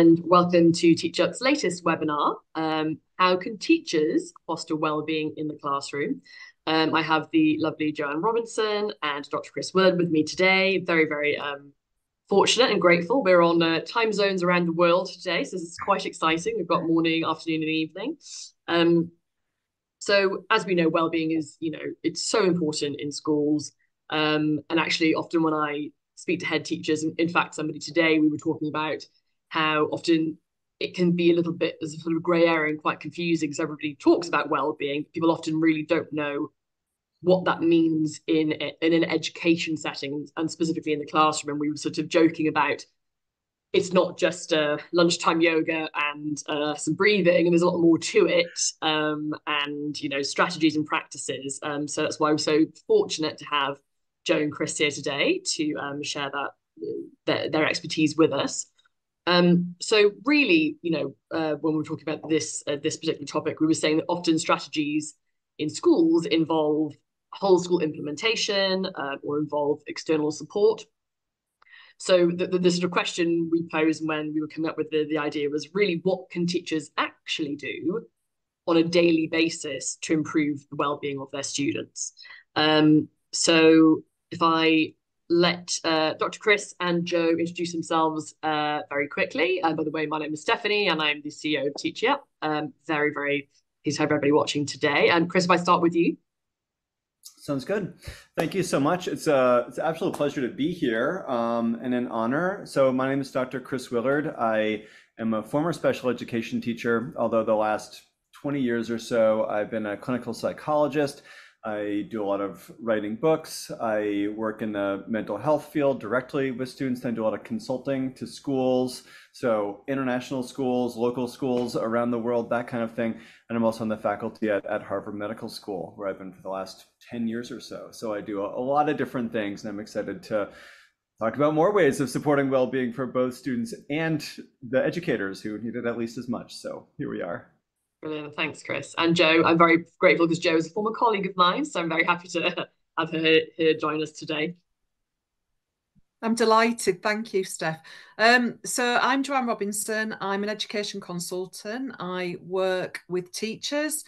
and welcome to TeachUp's latest webinar, How Can Teachers Foster Wellbeing in the Classroom? I have the lovely Joanne Robinson and Dr. Chris Willard with me today. Very, very fortunate and grateful. We're on time zones around the world today, so this is quite exciting. We've got morning, afternoon, and evening. So as we know, wellbeing is, it's so important in schools. And actually, often when I speak to head teachers, in fact, somebody today, we were talking about how often it can be a little bit as a sort of grey area and quite confusing because everybody talks about well-being. People often really don't know what that means in an education setting and specifically in the classroom. And we were sort of joking about it's not just lunchtime yoga and some breathing, and there's a lot more to it, and strategies and practices. So that's why we're so fortunate to have Jo and Chris here today to share their expertise with us. So really, when we were talking about this particular topic, we were saying that often strategies in schools involve whole school implementation or involve external support. So the sort of question we posed when we were coming up with the idea was really, what can teachers actually do on a daily basis to improve the well-being of their students? So if I let Dr. Chris and Jo introduce themselves very quickly. By the way, my name is Stephanie and I'm the CEO of TeachUp. Very, very pleased to have everybody watching today. And Chris, if I start with you. Sounds good. Thank you so much. It's an absolute pleasure to be here and an honor. So my name is Dr. Chris Willard. I am a former special education teacher, although the last 20 years or so, I've been a clinical psychologist. I do a lot of writing books. I work in the mental health field directly with students. I do a lot of consulting to schools, so international schools, local schools around the world, that kind of thing. And I'm also on the faculty at Harvard Medical School, where I've been for the last 10 years or so. So I do a lot of different things, and I'm excited to talk about more ways of supporting well-being for both students and the educators who need it at least as much. So here we are. Brilliant. Thanks, Chris. And Jo, I'm very grateful because Jo is a former colleague of mine, so I'm very happy to have her here join us today. I'm delighted. Thank you, Steph. So I'm Joanne Robinson. I'm an education consultant. I work with teachers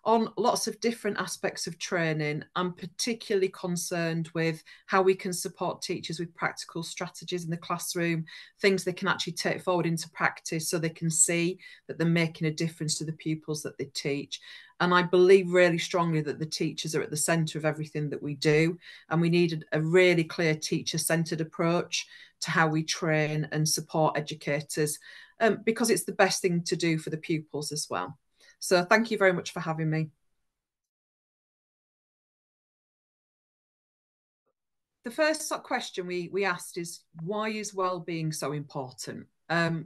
on lots of different aspects of training. I'm particularly concerned with how we can support teachers with practical strategies in the classroom, things they can actually take forward into practice so they can see that they're making a difference to the pupils that they teach. And I believe really strongly that the teachers are at the centre of everything that we do. And we need a really clear teacher-centred approach to how we train and support educators, because it's the best thing to do for the pupils as well. So thank you very much for having me. The first question we asked is, why is well-being so important?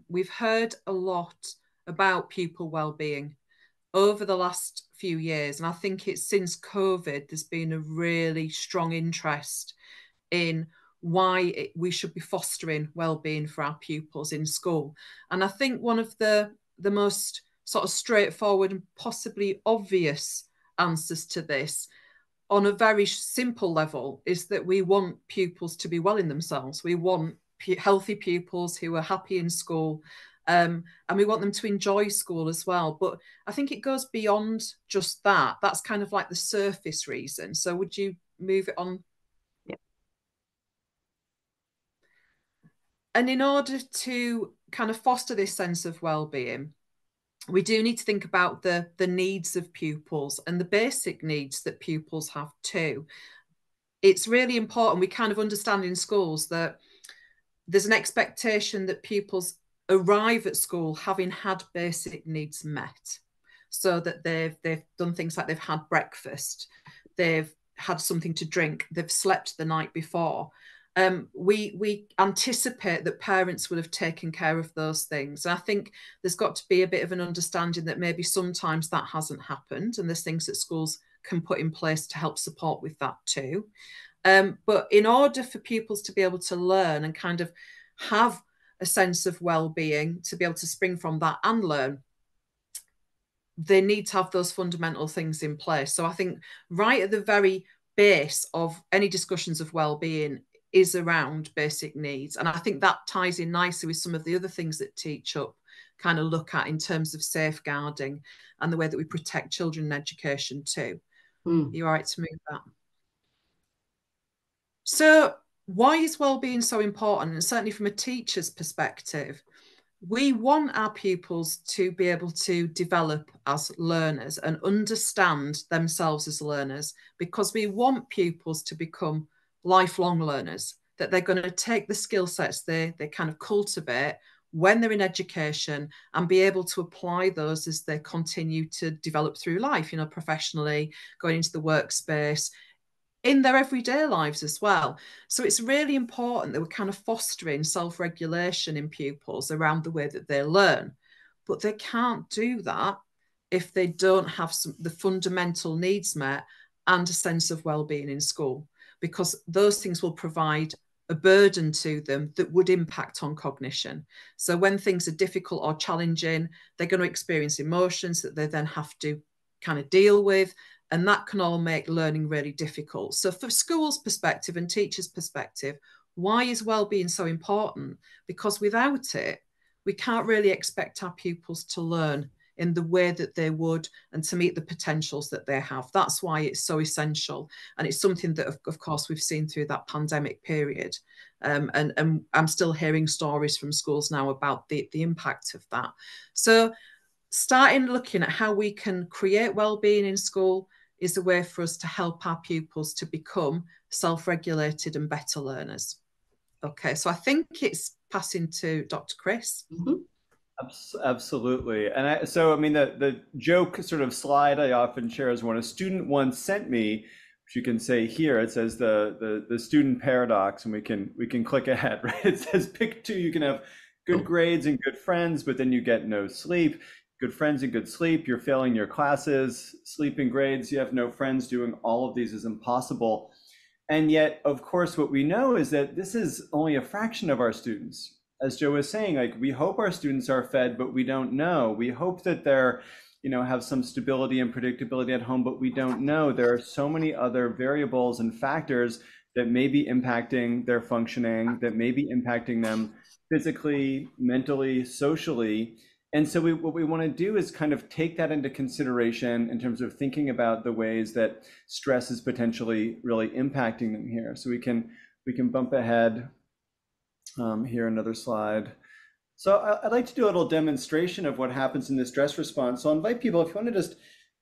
We've heard a lot about pupil well-being over the last few years. And I think it's since COVID, there's been a really strong interest in why we should be fostering well-being for our pupils in school. And I think one of the most sort of straightforward and possibly obvious answers to this on a very simple level is that we want pupils to be well in themselves. We want healthy pupils who are happy in school, and we want them to enjoy school as well. But I think it goes beyond just that. That's kind of like the surface reason. So would you move it on? Yeah. And in order to kind of foster this sense of well-being, we do need to think about the needs of pupils and the basic needs that pupils have too. It's really important we kind of understand in schools that there's an expectation that pupils arrive at school having had basic needs met, so that they've done things like they've had breakfast, they've had something to drink, they've slept the night before. We anticipate that parents will have taken care of those things. And I think there's got to be a bit of an understanding that maybe sometimes that hasn't happened, and there's things that schools can put in place to help support with that too. But in order for pupils to be able to learn and kind of have a sense of well-being, to be able to spring from that and learn, they need to have those fundamental things in place. So I think right at the very base of any discussions of well-being is around basic needs. And I think that ties in nicely with some of the other things that TeachUp kind of look at in terms of safeguarding and the way that we protect children in education too. You're right to move that. So why is wellbeing so important? And certainly from a teacher's perspective, we want our pupils to be able to develop as learners and understand themselves as learners, because we want pupils to become lifelong learners, that they're going to take the skill sets they kind of cultivate when they're in education and be able to apply those as they continue to develop through life, professionally, going into the workspace, in their everyday lives as well. So it's really important that we're kind of fostering self-regulation in pupils around the way that they learn. But they can't do that if they don't have the fundamental needs met and a sense of well-being in school, because those things will provide a burden to them that would impact on cognition. So when things are difficult or challenging, they're going to experience emotions that they then have to kind of deal with. And that can all make learning really difficult. So for schools' perspective and teachers' perspective, why is well-being so important? Because without it, we can't really expect our pupils to learn in the way that they would and to meet the potentials that they have. That's why it's so essential. And it's something that, of course, we've seen through that pandemic period. And I'm still hearing stories from schools now about the impact of that. So starting looking at how we can create well-being in school is a way for us to help our pupils to become self-regulated and better learners. Okay, so I think it's passing to Dr. Chris. Absolutely. And I mean, the joke sort of slide I often share is one a student once sent me, which you can say here. It says the student paradox, and we can click ahead, right? It says pick two. You can have good grades and good friends, but then you get no sleep. Good friends and good sleep, you're failing your classes. Sleeping grades, you have no friends. Doing all of these is impossible. And yet, of course, what we know is that this is only a fraction of our students. As Joe was saying, like, we hope our students are fed, but we don't know. We hope that they're, have some stability and predictability at home, but we don't know. There are so many other variables and factors that may be impacting their functioning, that may be impacting them physically, mentally, socially. And so what we want to do is kind of take that into consideration in terms of thinking about the ways that stress is potentially really impacting them here. So we can bump ahead here, another slide. So I'd like to do a little demonstration of what happens in the stress response. So I'll invite people, if you want to just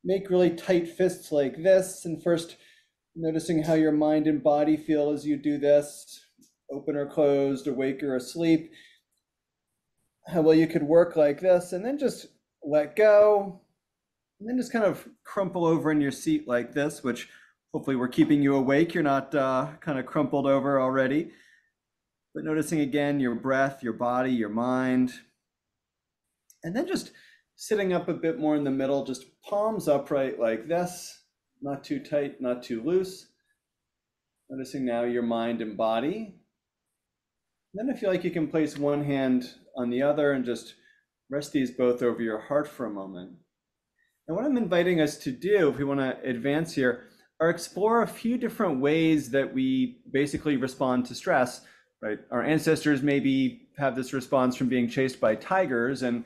make really tight fists like this, and first noticing how your mind and body feel as you do this, open or closed, awake or asleep. How well you could work like this, and then just let go, and then just kind of crumple over in your seat like this, which hopefully we're keeping you awake. You're not kind of crumpled over already. But noticing again your breath, your body, your mind, and then just sitting up a bit more in the middle, just palms upright like this, not too tight, not too loose. Noticing now your mind and body. Then if you like, you can place one hand on the other and just rest these both over your heart for a moment. And what I'm inviting us to do, if we want to advance here, are explore a few different ways that we basically respond to stress, right? Our ancestors maybe have this response from being chased by tigers, and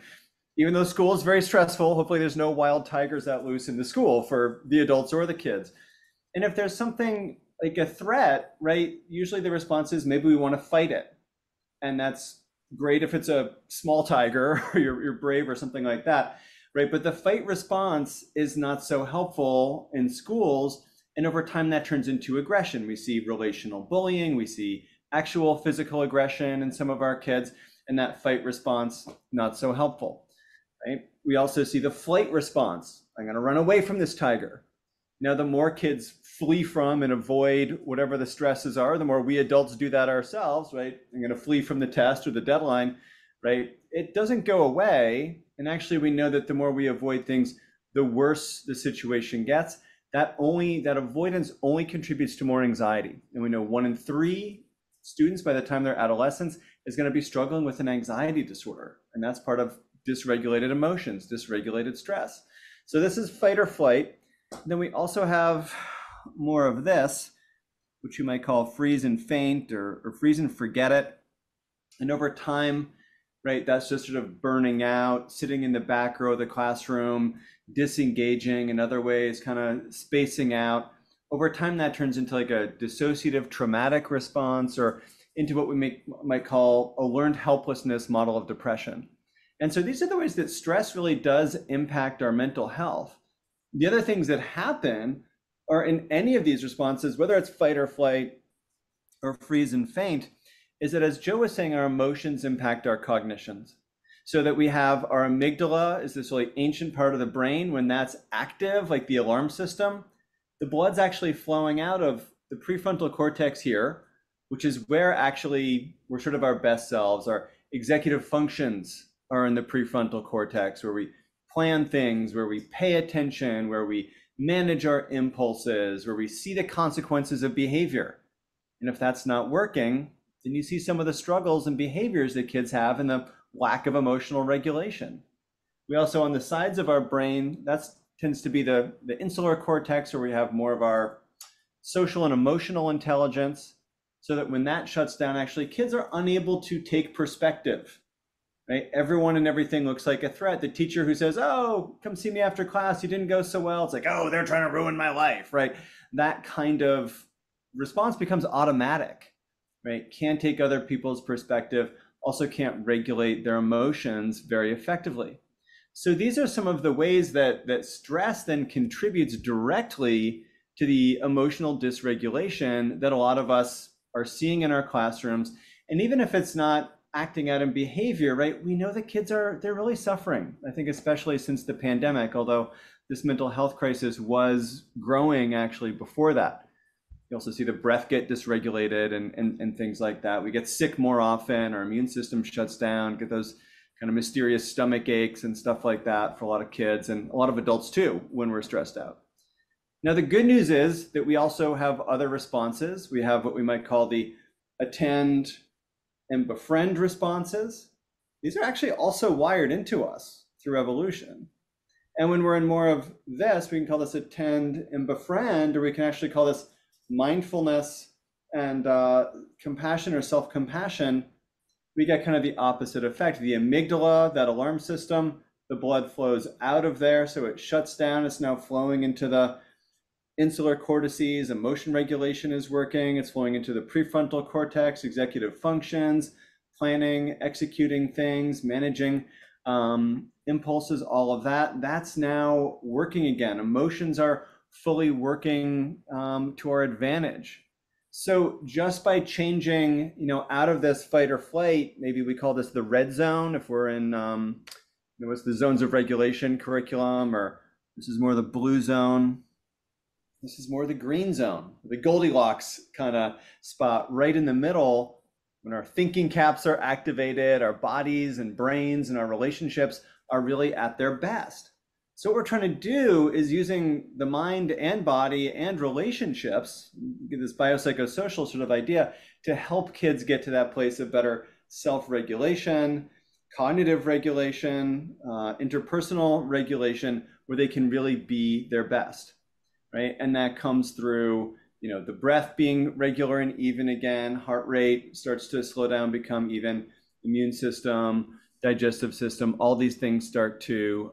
even though school is very stressful, hopefully there's no wild tigers out loose in the school for the adults or the kids. And if there's something like a threat, right, usually the response is maybe we want to fight it. And that's great if it's a small tiger or you're brave or something like that, right? But the fight response is not so helpful in schools. And over time, that turns into aggression. We see relational bullying, we see actual physical aggression in some of our kids, and that fight response, not so helpful, right? We also see the flight response. I'm going to run away from this tiger. Now, the more kids flee from and avoid whatever the stresses are, the more we adults do that ourselves, right? I'm going to flee from the test or the deadline, right? It doesn't go away. And actually, we know that the more we avoid things, the worse the situation gets. That avoidance only contributes to more anxiety. And we know 1 in 3 students by the time they're adolescents is going to be struggling with an anxiety disorder. And that's part of dysregulated emotions, dysregulated stress. So this is fight or flight. Then we also have more of this, which you might call freeze and faint or freeze and forget it. And over time, right, that's just sort of burning out, sitting in the back row of the classroom, disengaging, in other ways, kind of spacing out. Over time, that turns into like a dissociative traumatic response or into what we might call a learned helplessness model of depression. And so these are the ways that stress really does impact our mental health. The other things that happen are in any of these responses, whether it's fight or flight or freeze and faint, is that, as Joe was saying, our emotions impact our cognitions. So that we have our amygdala is this really ancient part of the brain. When that's active, like the alarm system, the blood's actually flowing out of the prefrontal cortex here, which is where actually we're sort of our best selves. Our executive functions are in the prefrontal cortex, where we plan things, where we pay attention, where we manage our impulses, where we see the consequences of behavior. And if that's not working, then you see some of the struggles and behaviors that kids have and the lack of emotional regulation. We also, on the sides of our brain, that tends to be the insular cortex, where we have more of our social and emotional intelligence, so that when that shuts down, actually kids are unable to take perspective, right? Everyone and everything looks like a threat. The teacher who says, oh, come see me after class, you didn't go so well. It's like, oh, they're trying to ruin my life, right? That kind of response becomes automatic, right? Can't take other people's perspective, also can't regulate their emotions very effectively. So these are some of the ways that stress then contributes directly to the emotional dysregulation that a lot of us are seeing in our classrooms. And even if it's not acting out in behavior, right, we know that they're really suffering. I think especially since the pandemic, although this mental health crisis was growing actually before that. You also see the breath get dysregulated and things like that. We get sick more often, our immune system shuts down, get those kind of mysterious stomach aches and stuff like that for a lot of kids and a lot of adults too when we're stressed out. Now, the good news is that we also have other responses. We have what we might call the attend and befriend responses. These are actually also wired into us through evolution. And when we're in more of this, we can call this attend and befriend, or we can actually call this mindfulness and compassion or self-compassion. We get kind of the opposite effect. The amygdala, that alarm system, the blood flows out of there, so it shuts down. It's now flowing into the insular cortices. Emotion regulation is working. It's flowing into the prefrontal cortex, executive functions, planning, executing things, managing impulses, all of that. That's now working again. Emotions are fully working to our advantage. So just by changing, out of this fight or flight, maybe we call this the red zone if we're in, what's the zones of regulation curriculum, or this is more the blue zone. This is more the green zone, the Goldilocks kind of spot right in the middle. When our thinking caps are activated, our bodies and brains and our relationships are really at their best. So what we're trying to do is using the mind and body and relationships, get this biopsychosocial sort of idea, to help kids get to that place of better self-regulation, cognitive regulation, interpersonal regulation, where they can really be their best, right? And that comes through, the breath being regular and even again, heart rate starts to slow down, become even, immune system, digestive system, all these things start to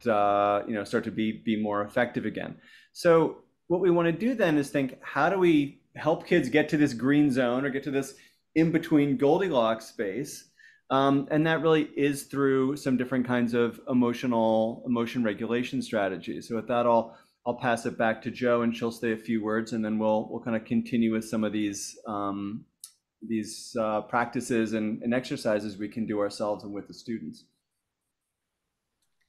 start to be more effective again. So what we want to do then is think, how do we help kids get to this green zone or get to this in-between Goldilocks space? And that really is through some different kinds of emotion regulation strategies. So with that, I'll pass it back to Jo, and she'll say a few words, and then we'll kind of continue with some of these practices and exercises we can do ourselves and with the students.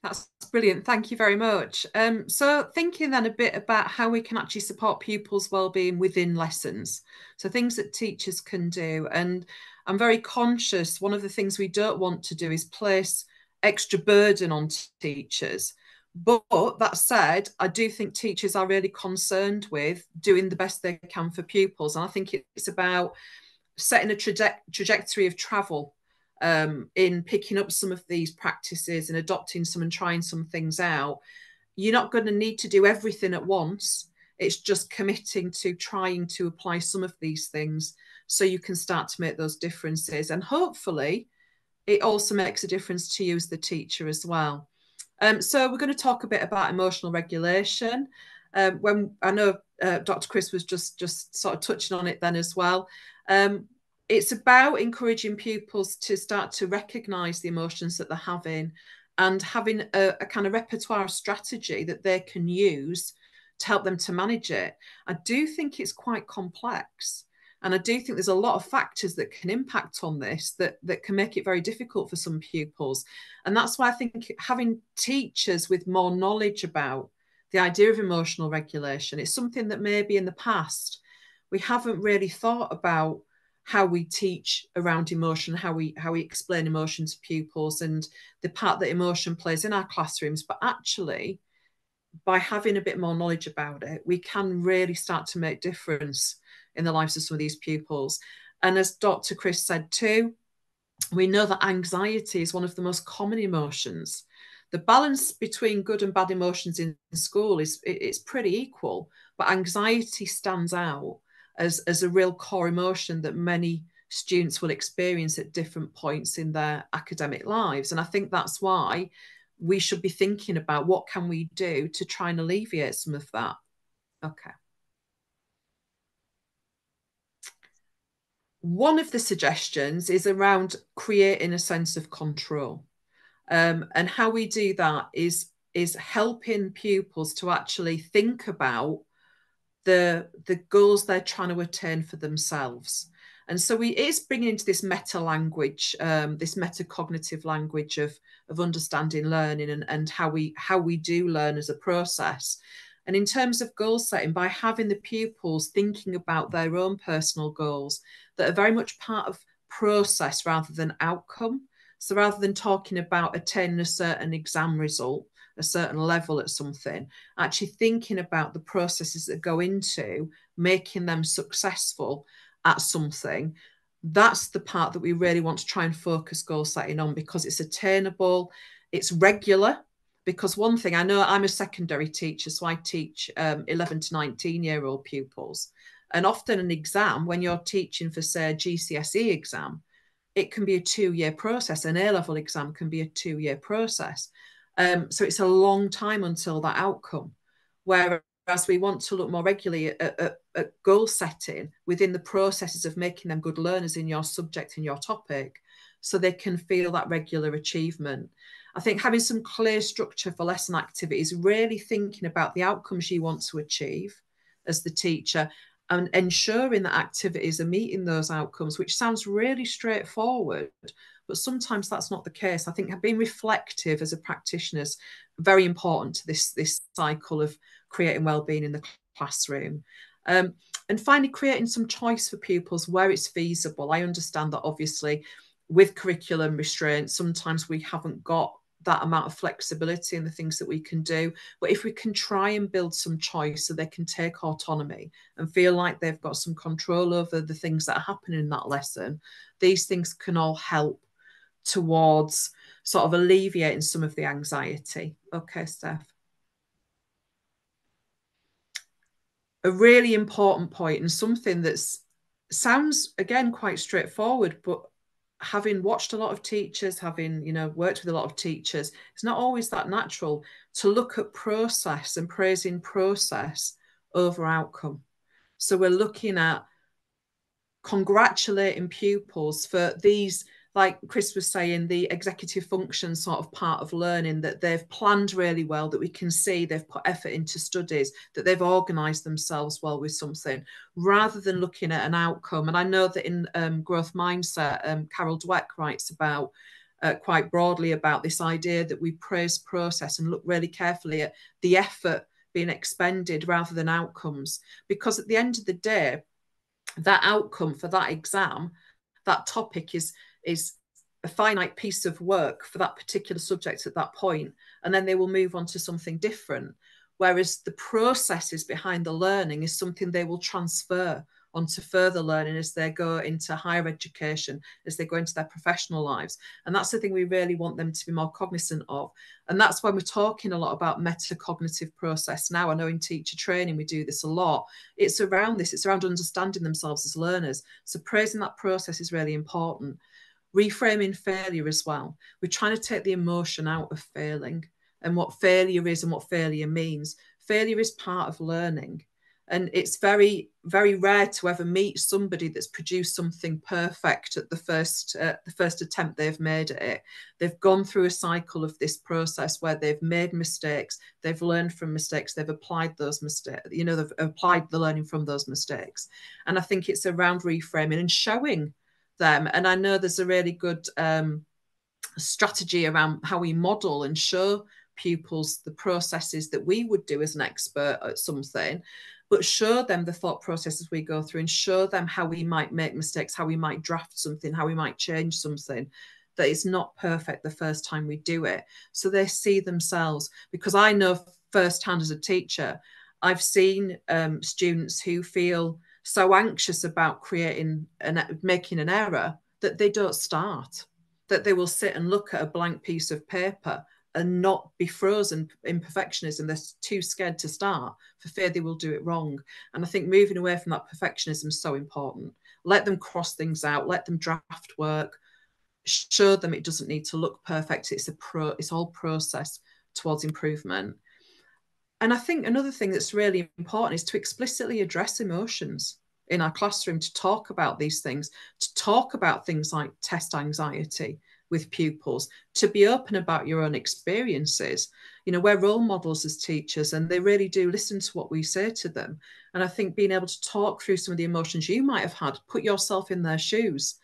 That's brilliant. Thank you very much. So thinking then a bit about how we can actually support pupils' wellbeing within lessons. So things that teachers can do. And I'm very conscious, one of the things we don't want to do is place extra burden on teachers. But that said, I do think teachers are really concerned with doing the best they can for pupils. And I think it's about setting a trajectory of travel in picking up some of these practices and adopting some and trying some things out. You're not going to need to do everything at once. It's just committing to trying to apply some of these things so you can start to make those differences. And hopefully it also makes a difference to you as the teacher as well. So we're going to talk a bit about emotional regulation. When I know Dr. Chris was just sort of touching on it then as well. It's about encouraging pupils to start to recognise the emotions that they're having and having a kind of repertoire of strategy that they can use to help them to manage it. I do think it's quite complex. And I do think there's a lot of factors that can impact on this that can make it very difficult for some pupils. And that's why I think having teachers with more knowledge about the idea of emotional regulation, it's something that maybe in the past we haven't really thought about how we teach around emotion, how we explain emotion to pupils and the part that emotion plays in our classrooms. But actually, by having a bit more knowledge about it, we can really start to make difference in the lives of some of these pupils. And as Dr. Chris said too, we know that anxiety is one of the most common emotions. The balance between good and bad emotions in school it's pretty equal, but anxiety stands out as a real core emotion that many students will experience at different points in their academic lives. And I think that's why we should be thinking about what can we do to try and alleviate some of that. Okay. One of the suggestions is around creating a sense of control. And how we do that is helping pupils to actually think about the goals they're trying to attain for themselves. And so it's bringing into this meta language, this metacognitive language of understanding learning and how we do learn as a process. And in terms of goal setting, by having the pupils thinking about their own personal goals that are very much part of process rather than outcome. So rather than talking about attaining a certain exam result, a certain level at something, actually thinking about the processes that go into making them successful at something, that's the part that we really want to try and focus goal setting on, because it's attainable, it's regular. Because one thing, I know I'm a secondary teacher, so I teach 11 to 19-year-old pupils. And often an exam, when you're teaching for, say, a GCSE exam, it can be a 2-year process. An A-level exam can be a 2-year process. So it's a long time until that outcome. Whereas we want to look more regularly at goal setting within the processes of making them good learners in your subject and your topic, so they can feel that regular achievement. I think having some clear structure for lesson activities, really thinking about the outcomes you want to achieve as the teacher and ensuring that activities are meeting those outcomes, which sounds really straightforward, but sometimes that's not the case. I think being reflective as a practitioner is very important to this cycle of creating wellbeing in the classroom. And finally, creating some choice for pupils where it's feasible. I understand that obviously with curriculum restraints, sometimes we haven't got that amount of flexibility in the things that we can do. But if we can try and build some choice so they can take autonomy and feel like they've got some control over the things that are happening in that lesson, these things can all help towards sort of alleviating some of the anxiety. Okay, Steph. A really important point, and something that sounds, again, quite straightforward, but having watched a lot of teachers, having, worked with a lot of teachers, it's not always that natural to look at process and praising process over outcome. So we're looking at congratulating pupils for these, like Chris was saying, the executive function sort of part of learning, that they've planned really well, that we can see they've put effort into studies, that they've organised themselves well with something, rather than looking at an outcome. And I know that in Growth Mindset, Carol Dweck writes about quite broadly about this idea that we praise process and look really carefully at the effort being expended rather than outcomes. Because at the end of the day, that outcome for that exam, that topic is a finite piece of work for that particular subject at that point, and then they will move on to something different. Whereas the processes behind the learning is something they will transfer onto further learning as they go into higher education, as they go into their professional lives. And that's the thing we really want them to be more cognizant of. And that's why we're talking a lot about metacognitive process now. I know in teacher training we do this a lot. It's around this, it's around understanding themselves as learners. So praising that process is really important. Reframing failure as well. We're trying to take the emotion out of failing and what failure is and what failure means. Failure is part of learning. And it's very, very rare to ever meet somebody that's produced something perfect at the first attempt they've made at it. They've gone through a cycle of this process where they've made mistakes, they've learned from mistakes, they've applied those mistakes, they've applied the learning from those mistakes. And I think it's around reframing and showing them. And I know there's a really good strategy around how we model and show pupils the processes that we would do as an expert at something, but show them the thought processes we go through and show them how we might make mistakes, how we might draft something, how we might change something, that it's not perfect the first time we do it. So they see themselves, because I know firsthand as a teacher, I've seen students who feel so anxious about making an error that they don't start, that they will sit and look at a blank piece of paper and not be frozen in perfectionism. They're too scared to start for fear they will do it wrong. And I think moving away from that perfectionism is so important. Let them cross things out, let them draft work, show them it doesn't need to look perfect. It's all process towards improvement. And I think another thing that's really important is to explicitly address emotions in our classroom, to talk about these things, to talk about things like test anxiety with pupils, to be open about your own experiences. We're role models as teachers, and they really do listen to what we say to them. And I think being able to talk through some of the emotions you might have had, put yourself in their shoes.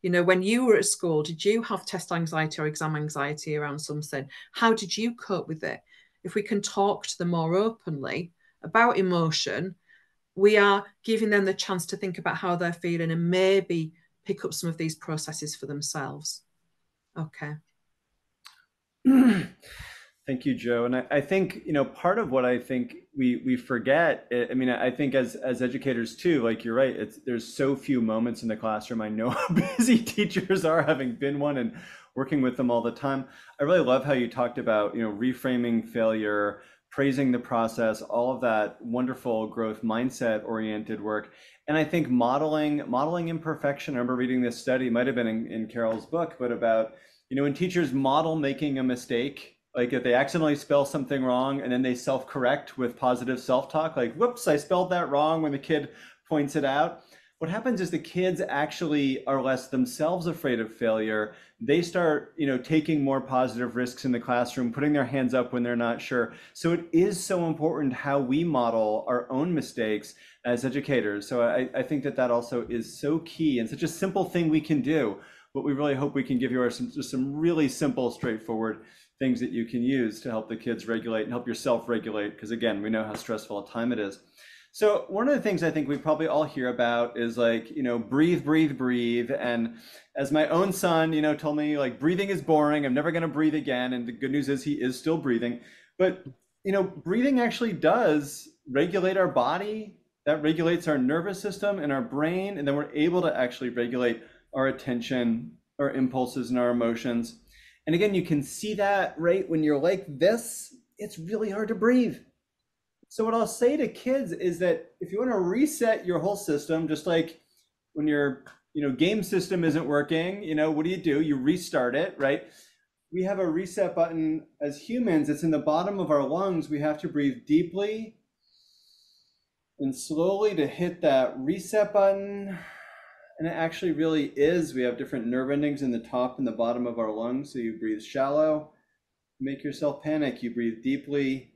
When you were at school, did you have test anxiety or exam anxiety around something? How did you cope with it? If we can talk to them more openly about emotion, we are giving them the chance to think about how they're feeling and maybe pick up some of these processes for themselves. Okay. Thank you, Joe. And I think, part of what I think we forget, I think as educators too, like you're right, there's so few moments in the classroom. I know how busy teachers are, having been one and working with them all the time. I really love how you talked about, reframing failure, praising the process, all of that wonderful growth mindset oriented work. And I think modeling imperfection. I remember reading this study, might have been in Carol's book, but about, when teachers model making a mistake, like if they accidentally spell something wrong and then they self-correct with positive self-talk, like, whoops, I spelled that wrong, when the kid points it out. What happens is the kids actually are less themselves afraid of failure. They start, taking more positive risks in the classroom, putting their hands up when they're not sure. So it is so important how we model our own mistakes as educators. So I think that also is so key and such a simple thing we can do. But we really hope we can give you some really simple, straightforward things that you can use to help the kids regulate and help yourself regulate, because again, we know how stressful a time it is. So one of the things I think we probably all hear about is like, breathe, breathe, breathe. And as my own son, told me, like, breathing is boring, I'm never going to breathe again. And the good news is he is still breathing. But, breathing actually does regulate our body. That regulates our nervous system and our brain. And then we're able to actually regulate our attention, our impulses, and our emotions. And again, you can see that right when you're like this, it's really hard to breathe. So what I'll say to kids is that if you want to reset your whole system, just like when your game system isn't working, what do? You restart it, right? We have a reset button as humans. It's in the bottom of our lungs. We have to breathe deeply and slowly to hit that reset button. And it actually really is. We have different nerve endings in the top and the bottom of our lungs. So you breathe shallow, make yourself panic. You breathe deeply.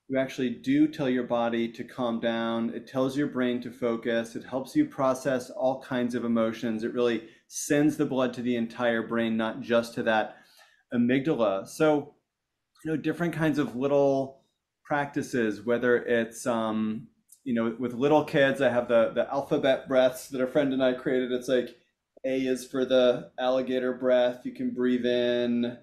You actually do tell your body to calm down. It tells your brain to focus. It helps you process all kinds of emotions. It really sends the blood to the entire brain, not just to that amygdala. So, different kinds of little practices, whether it's, with little kids, I have the alphabet breaths that a friend and I created. It's like A is for the alligator breath. You can breathe in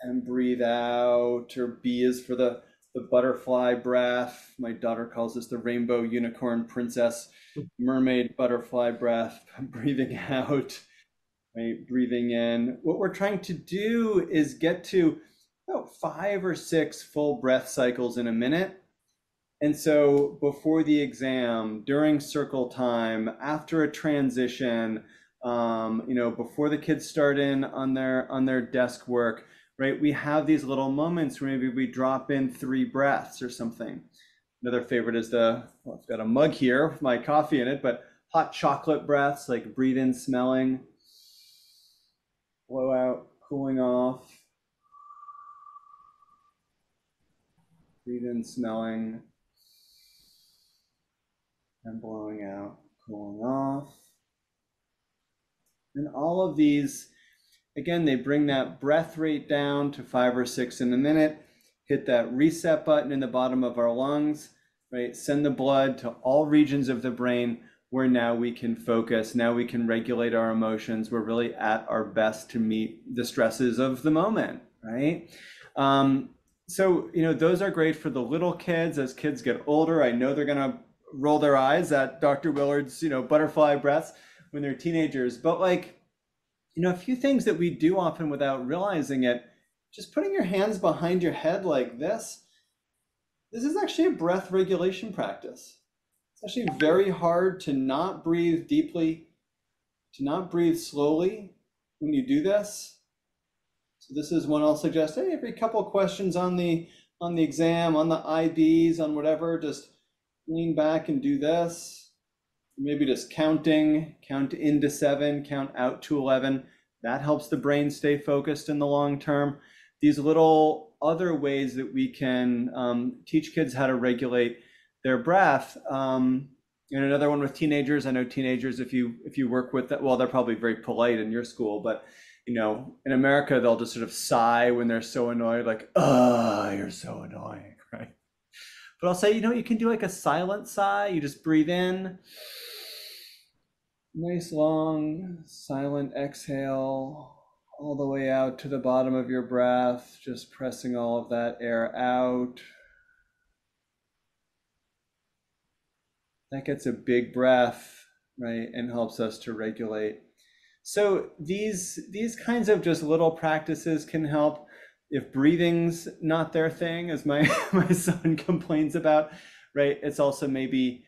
and breathe out, or B is for the the butterfly breath. My daughter calls this the rainbow unicorn princess mermaid butterfly breath. Breathing out, right? Breathing in. What we're trying to do is get to about 5 or 6 full breath cycles in a minute. And so before the exam, during circle time, after a transition, before the kids start in on their desk work, right? We have these little moments where maybe we drop in 3 breaths or something. Another favorite is I've got a mug here with my coffee in it, but hot chocolate breaths, like breathe in smelling, blow out, cooling off, breathe in smelling, and blowing out, cooling off. And all of these, again, they bring that breath rate down to 5 or 6 in a minute, hit that reset button in the bottom of our lungs, right? Send the blood to all regions of the brain where now we can focus, now we can regulate our emotions. We're really at our best to meet the stresses of the moment, right? So, those are great for the little kids. As kids get older, I know they're gonna roll their eyes at Dr. Willard's, butterfly breaths when they're teenagers. But a few things that we do often without realizing it, just putting your hands behind your head like this is actually a breath regulation practice. It's actually very hard to not breathe deeply, to not breathe slowly when you do this. So this is one I'll suggest, hey, every couple of questions on the exam, on the IBs, on whatever, just lean back and do this. Maybe just count into 7, count out to 11. That helps the brain stay focused in the long term. These little other ways that we can teach kids how to regulate their breath. And another one with teenagers. I know teenagers, if you work with that, well, they're probably very polite in your school, but in America, they'll just sort of sigh when they're so annoyed, like, oh, you're so annoying, right? But I'll say, you can do like a silent sigh. You just breathe in. Nice long silent exhale all the way out to the bottom of your breath, just pressing all of that air out. That gets a big breath, right, and helps us to regulate. So these kinds of just little practices can help. If breathing's not their thing, as my son complains about, right, it's also maybe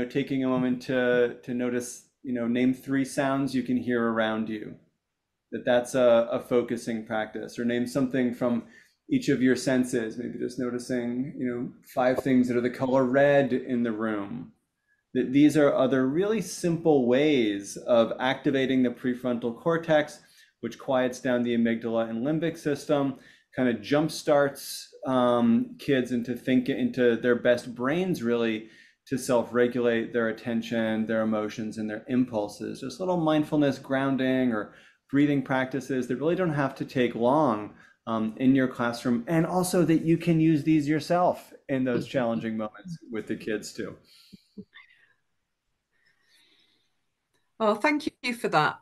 taking a moment to notice, name 3 sounds you can hear around you. That's a focusing practice. Or name something from each of your senses, maybe just noticing 5 things that are the color red in the room. That these are other really simple ways of activating the prefrontal cortex, which quiets down the amygdala and limbic system, kind of jumpstarts kids into their best brains, really, to self-regulate their attention, their emotions, and their impulses. Just little mindfulness grounding or breathing practices that really don't have to take long in your classroom, and also that you can use these yourself in those challenging moments with the kids too. Oh, thank you for that.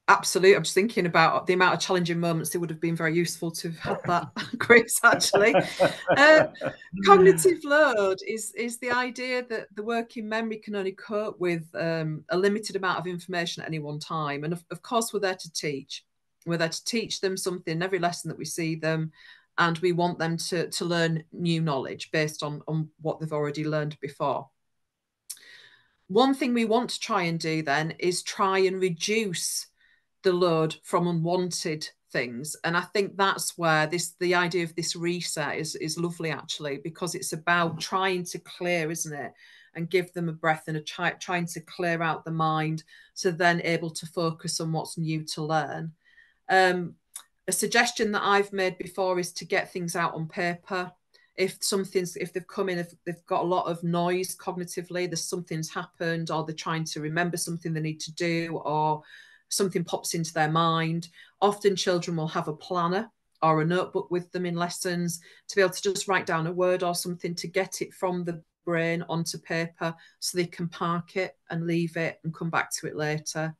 Absolutely. I'm just thinking about the amount of challenging moments. It would have been very useful to have had that, Chris, actually. Cognitive load is the idea that the working memory can only cope with a limited amount of information at any one time. And of course, we're there to teach. We're there to teach them something in every lesson that we see them. And we want them to learn new knowledge based on what they've already learned before. One thing we want to try and do then is try and reduce the load from unwanted things. And I think that's where the idea of this reset is lovely, actually, because it's about trying to clear, isn't it? And give them a breath and trying to clear out the mind, so then able to focus on what's new to learn. A suggestion that I've made before is to get things out on paper. If they've come in, if they've got a lot of noise cognitively, something's happened, or they're trying to remember something they need to do, or something pops into their mind. Often children will have a planner or a notebook with them in lessons to be able to just write down a word or something to get it from the brain onto paper, so they can park it and leave it and come back to it later.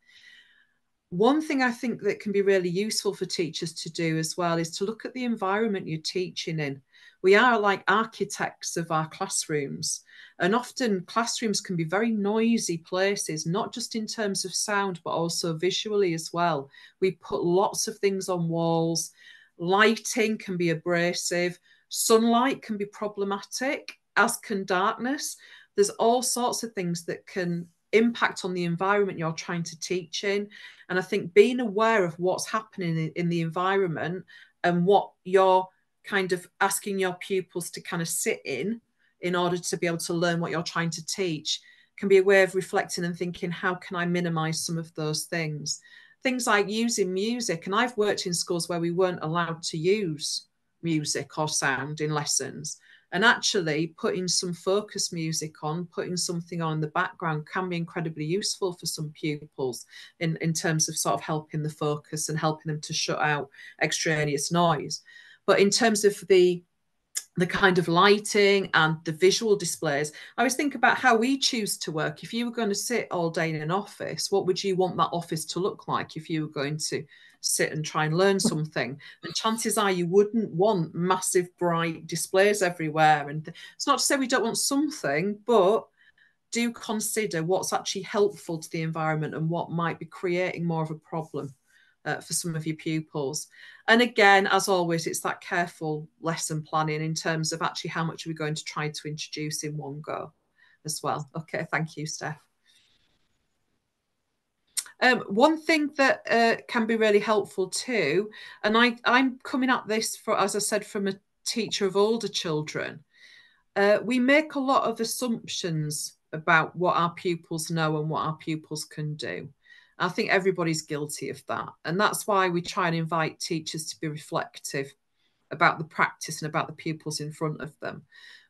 One thing I think that can be really useful for teachers to do as well is to look at the environment you're teaching in. We are like architects of our classrooms. And often classrooms can be very noisy places, not just in terms of sound, but also visually as well. We put lots of things on walls. Lighting can be abrasive. Sunlight can be problematic, as can darkness. There's all sorts of things that can impact on the environment you're trying to teach in. And I think being aware of what's happening in the environment and what you're kind of asking your pupils to kind of sit in order to be able to learn what you're trying to teach can be a way of reflecting and thinking, how can I minimize some of those things? Things like using music. And I've worked in schools where we weren't allowed to use music or sound in lessons. And actually putting some focus music on, putting something on in the background can be incredibly useful for some pupils in terms of sort of helping the focus and helping them to shut out extraneous noise. But in terms of the kind of lighting and the visual displays, I always think about how we choose to work. If you were going to sit all day in an office, what would you want that office to look like if you were going to sit and try and learn something? And chances are you wouldn't want massive bright displays everywhere. And it's not to say we don't want something, but do consider what's actually helpful to the environment and what might be creating more of a problem for some of your pupils. And again, as always, it's that careful lesson planning in terms of actually how much are we going to try to introduce in one go as well. Okay, thank you, Steph. One thing that can be really helpful too, and I'm coming at this, for, as I said, from a teacher of older children, we make a lot of assumptions about what our pupils know and what our pupils can do. I think everybody's guilty of that. And that's why we try and invite teachers to be reflective about the practice and about the pupils in front of them.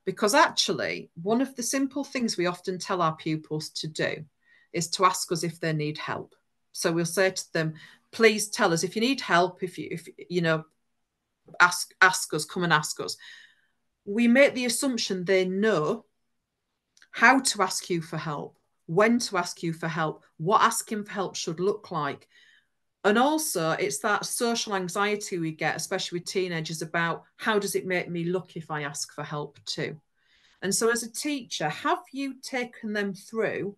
Because actually, one of the simple things we often tell our pupils to do is to ask us if they need help. So we'll say to them, please tell us if you need help, if you know, ask us, come and ask us. We make the assumption they know how to ask you for help, when to ask you for help, what asking for help should look like. And also, it's that social anxiety we get, especially with teenagers, about how does it make me look if I ask for help too? And so as a teacher, have you taken them through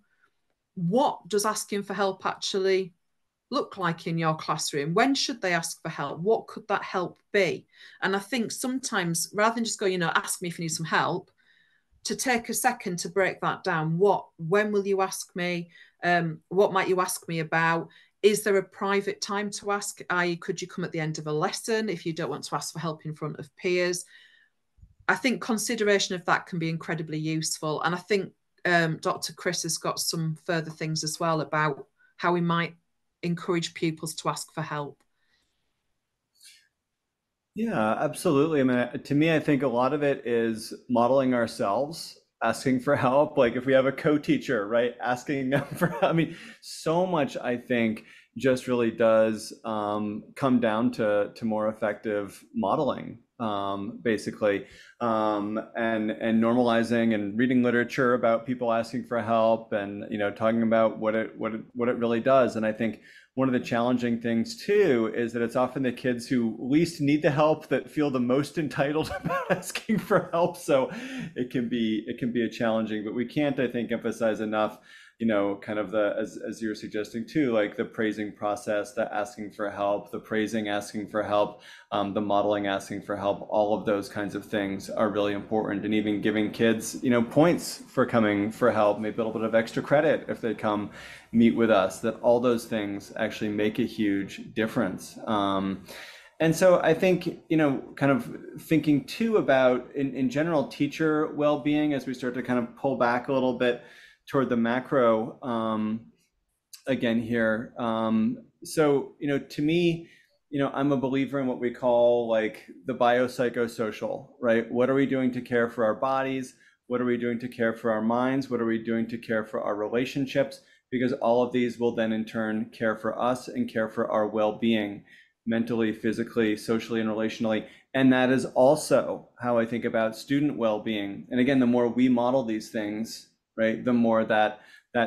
what does asking for help actually look like in your classroom? When should they ask for help? What could that help be? And I think sometimes rather than just go, you know, ask me if you need some help, to take a second to break that down. When will you ask me? What might you ask me about? Is there a private time to ask? I.e., could you come at the end of a lesson if you don't want to ask for help in front of peers? I think consideration of that can be incredibly useful. And I think Dr. Chris has got some further things as well about how we might encourage pupils to ask for help. Yeah, absolutely. I mean, to me, I think a lot of it is modeling ourselves, asking for help. Like if we have a co-teacher, right, asking them for help. I mean, so much I think just really does come down to more effective modeling, basically, and normalizing and reading literature about people asking for help, and talking about what it really does. And I think one of the challenging things too is that it's often the kids who least need the help that feel the most entitled about asking for help. So it can be a challenging, but we can't, I think, emphasize enough, kind of as you're suggesting too, like the praising process, the asking for help, the praising asking for help, the modeling asking for help. All of those kinds of things are really important, and even giving kids, points for coming for help, maybe a little bit of extra credit if they come meet with us, that all those things actually make a huge difference. And so I think, kind of thinking too about in general teacher well-being as we start to kind of pull back a little bit toward the macro again here. So, to me, I'm a believer in what we call like the biopsychosocial, right? What are we doing to care for our bodies? What are we doing to care for our minds? What are we doing to care for our relationships? Because all of these will then in turn care for us and care for our well-being, mentally, physically, socially, and relationally. And that is also how I think about student well-being. And again, the more we model these things, right, the more that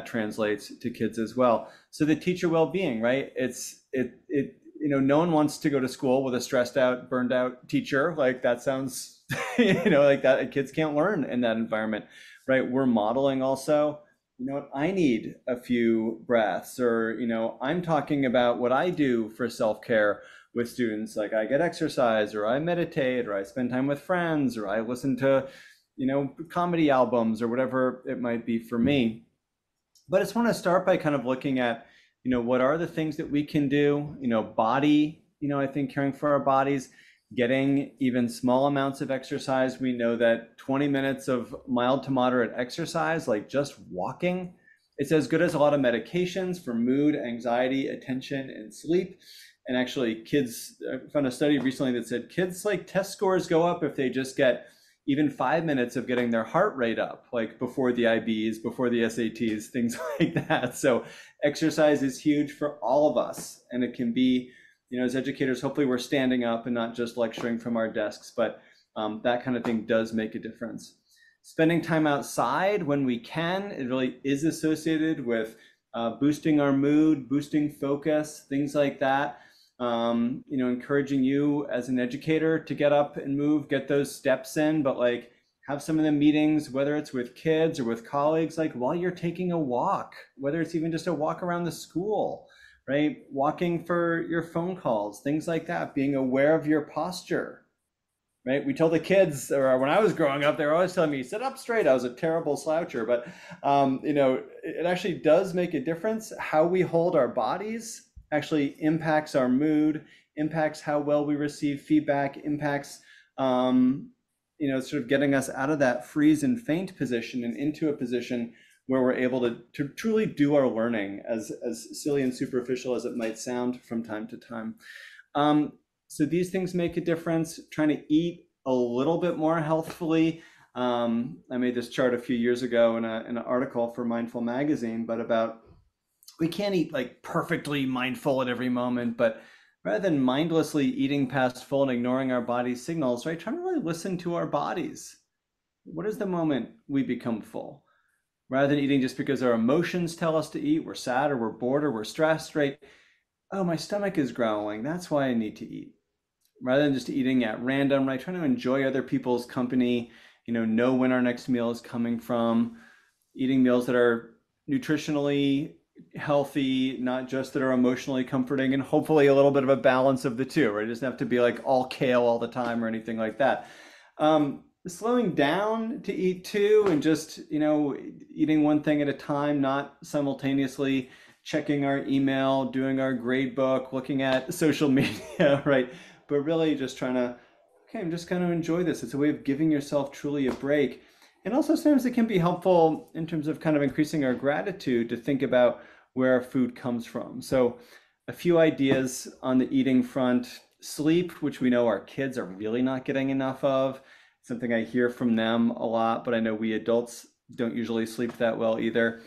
translates to kids as well. So the teacher well-being, right? no one wants to go to school with a stressed out, burned out teacher. Like that sounds, like that kids can't learn in that environment, right? We're modeling also, what, I need a few breaths, or, I'm talking about what I do for self-care with students. Like I get exercise, or I meditate, or I spend time with friends, or I listen to, comedy albums, or whatever it might be for me. But I just want to start by kind of looking at, what are the things that we can do, body, I think caring for our bodies, getting even small amounts of exercise. We know that 20 minutes of mild to moderate exercise, like just walking, it's as good as a lot of medications for mood, anxiety, attention, and sleep. And actually kids, I found a study recently that said kids, like test scores go up if they just get even 5 minutes of getting their heart rate up, like before the IBs, before the SATs, things like that. So exercise is huge for all of us. And it can be, as educators, hopefully we're standing up and not just lecturing from our desks, but that kind of thing does make a difference. Spending time outside when we can, it really is associated with boosting our mood, boosting focus, things like that. Encouraging you as an educator to get up and move, get those steps in, but like have some of the meetings, whether it's with kids or with colleagues, like while you're taking a walk, whether it's even just a walk around the school, right? Walking for your phone calls, things like that, being aware of your posture, right? We told the kids, or when I was growing up, they were always telling me, sit up straight. I was a terrible sloucher, but it actually does make a difference. How we hold our bodies actually impacts our mood, impacts how well we receive feedback, impacts, sort of getting us out of that freeze and faint position and into a position where we're able to truly do our learning, as silly and superficial as it might sound from time to time. So these things make a difference. Trying to eat a little bit more healthfully. I made this chart a few years ago in an article for Mindful Magazine, but about we can't eat like perfectly mindful at every moment, but rather than mindlessly eating past full and ignoring our body's signals, right? Trying to really listen to our bodies. What is the moment we become full? Rather than eating just because our emotions tell us to eat, we're sad or we're bored or we're stressed, right? Oh, my stomach is growling. That's why I need to eat. Rather than just eating at random, right? Trying to enjoy other people's company, know when our next meal is coming from, eating meals that are nutritionally healthy, not just that are emotionally comforting, and hopefully a little bit of a balance of the two, right? It doesn't have to be like all kale all the time or anything like that. Slowing down to eat too, and just, eating one thing at a time, not simultaneously checking our email, doing our grade book, looking at social media, right? But really just trying to, okay, I'm just going to enjoy this. It's a way of giving yourself truly a break. And also sometimes it can be helpful in terms of kind of increasing our gratitude to think about where our food comes from. So a few ideas on the eating front. Sleep, which we know our kids are really not getting enough of. Something I hear from them a lot, but I know we adults don't usually sleep that well either.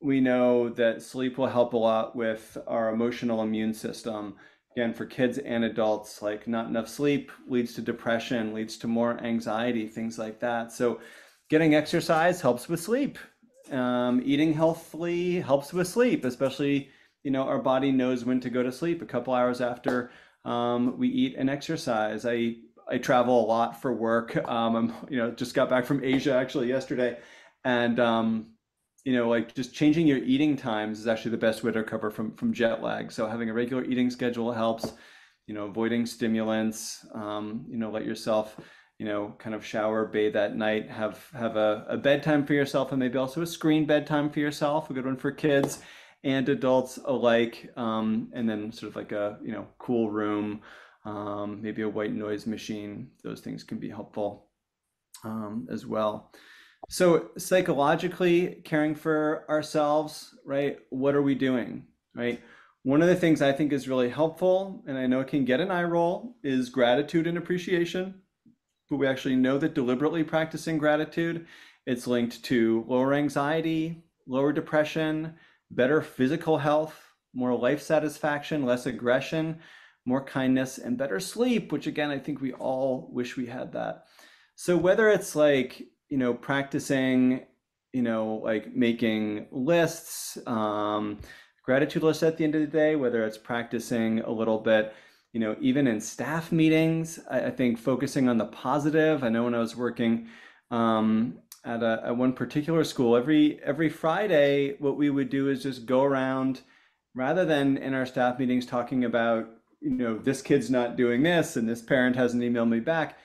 We know that sleep will help a lot with our emotional immune system. Again, for kids and adults, like not enough sleep leads to depression, leads to more anxiety, things like that. So getting exercise helps with sleep. Eating healthfully helps with sleep, especially, our body knows when to go to sleep a couple hours after we eat and exercise. I travel a lot for work. I'm, just got back from Asia actually yesterday, and like just changing your eating times is actually the best way to recover from jet lag. So having a regular eating schedule helps, avoiding stimulants, let yourself, kind of shower, bathe at night, have a bedtime for yourself, and maybe also a screen bedtime for yourself, a good one for kids and adults alike. And then sort of like a, cool room, maybe a white noise machine. Those things can be helpful as well. So psychologically caring for ourselves, right? What are we doing, right? One of the things I think is really helpful, and I know it can get an eye roll, is gratitude and appreciation. But we actually know that deliberately practicing gratitude, it's linked to lower anxiety, lower depression, better physical health, more life satisfaction, less aggression, more kindness, and better sleep, which again, I think we all wish we had that. So whether it's like, practicing, like making lists, gratitude list at the end of the day, whether it's practicing a little bit, even in staff meetings. I think focusing on the positive. I know when I was working at one particular school, every Friday, what we would do is just go around, rather than in our staff meetings talking about, this kid's not doing this and this parent hasn't emailed me back.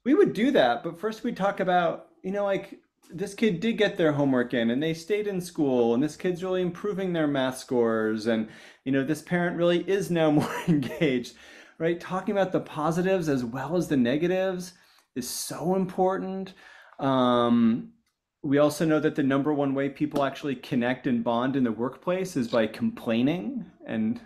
We would do that, but first we'd talk about, like, this kid did get their homework in and they stayed in school, and this kid's really improving their math scores, and this parent really is now more engaged, right? Talking about the positives as well as the negatives is so important. We also know that the number one way people actually connect and bond in the workplace is by complaining. And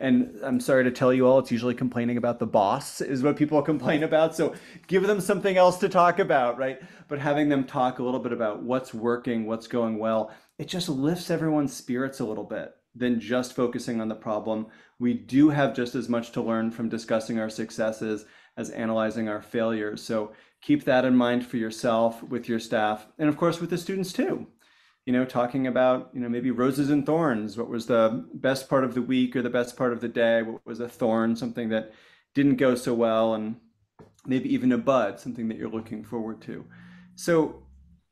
I'm sorry to tell you all, it's usually complaining about the boss is what people complain about. So give them something else to talk about, right? But having them talk a little bit about what's working, what's going well, it just lifts everyone's spirits a little bit than just focusing on the problem. We do have just as much to learn from discussing our successes as analyzing our failures. So keep that in mind for yourself, with your staff, and of course with the students too. Talking about, maybe roses and thorns. What was the best part of the week or the best part of the day? What was a thorn, something that didn't go so well, and maybe even a bud, something that you're looking forward to. So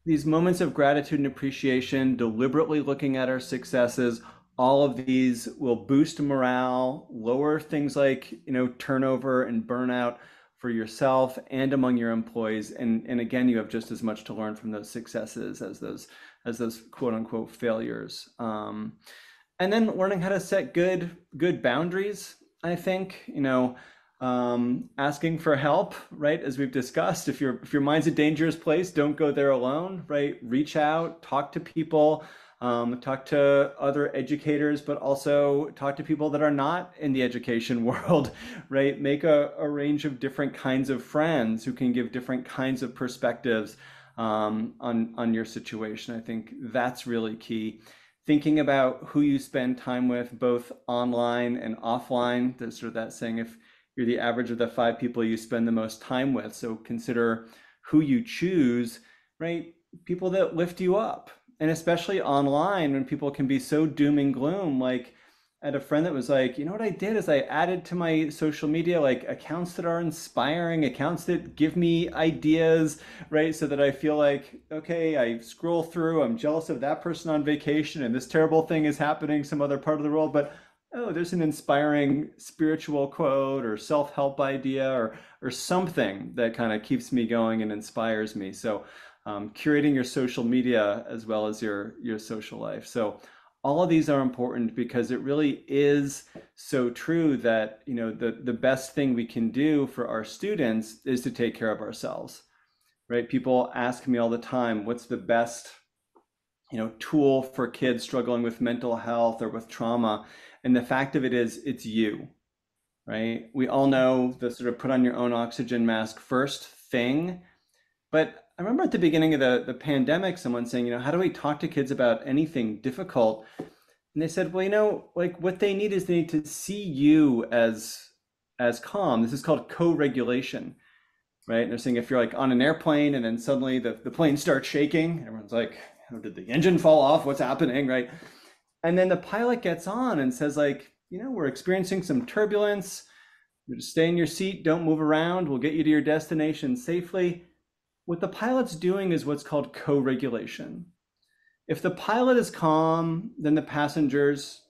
these moments of gratitude and appreciation, deliberately looking at our successes, all of these will boost morale, lower things like, turnover and burnout for yourself and among your employees. And again, you have just as much to learn from those successes as those quote unquote failures. And then learning how to set good boundaries, I think, asking for help, right? As we've discussed, if your mind's a dangerous place, don't go there alone, right? Reach out, talk to people, talk to other educators, but also talk to people that are not in the education world, right? Make a range of different kinds of friends who can give different kinds of perspectives on your situation. I think that's really key. Thinking about who you spend time with, both online and offline. There's sort of that saying, if you're the average of the 5 people you spend the most time with. So consider who you choose, right? People that lift you up. And especially online, when people can be so doom and gloom. Like, I had a friend that was like, what I did is I added to my social media like accounts that are inspiring, accounts that give me ideas, right? So that I feel like, okay, I scroll through, I'm jealous of that person on vacation and this terrible thing is happening some other part of the world, but oh, there's an inspiring spiritual quote or self-help idea or something that kind of keeps me going and inspires me. So curating your social media as well as your social life. So all of these are important because it really is so true that, the best thing we can do for our students is to take care of ourselves, right? People ask me all the time, what's the best, tool for kids struggling with mental health or with trauma? And the fact of it is, it's you, right? We all know the sort of put on your own oxygen mask first thing. But I remember at the beginning of the pandemic, someone saying, how do we talk to kids about anything difficult? And they said, well, like what they need is they need to see you as calm. This is called co-regulation, right? And they're saying if you're like on an airplane and then suddenly the plane starts shaking, everyone's like, did the engine fall off? What's happening, right? And then the pilot gets on and says like, we're experiencing some turbulence. You just stay in your seat, don't move around. We'll get you to your destination safely. What the pilot's doing is what's called co-regulation. If the pilot is calm, then the passenger's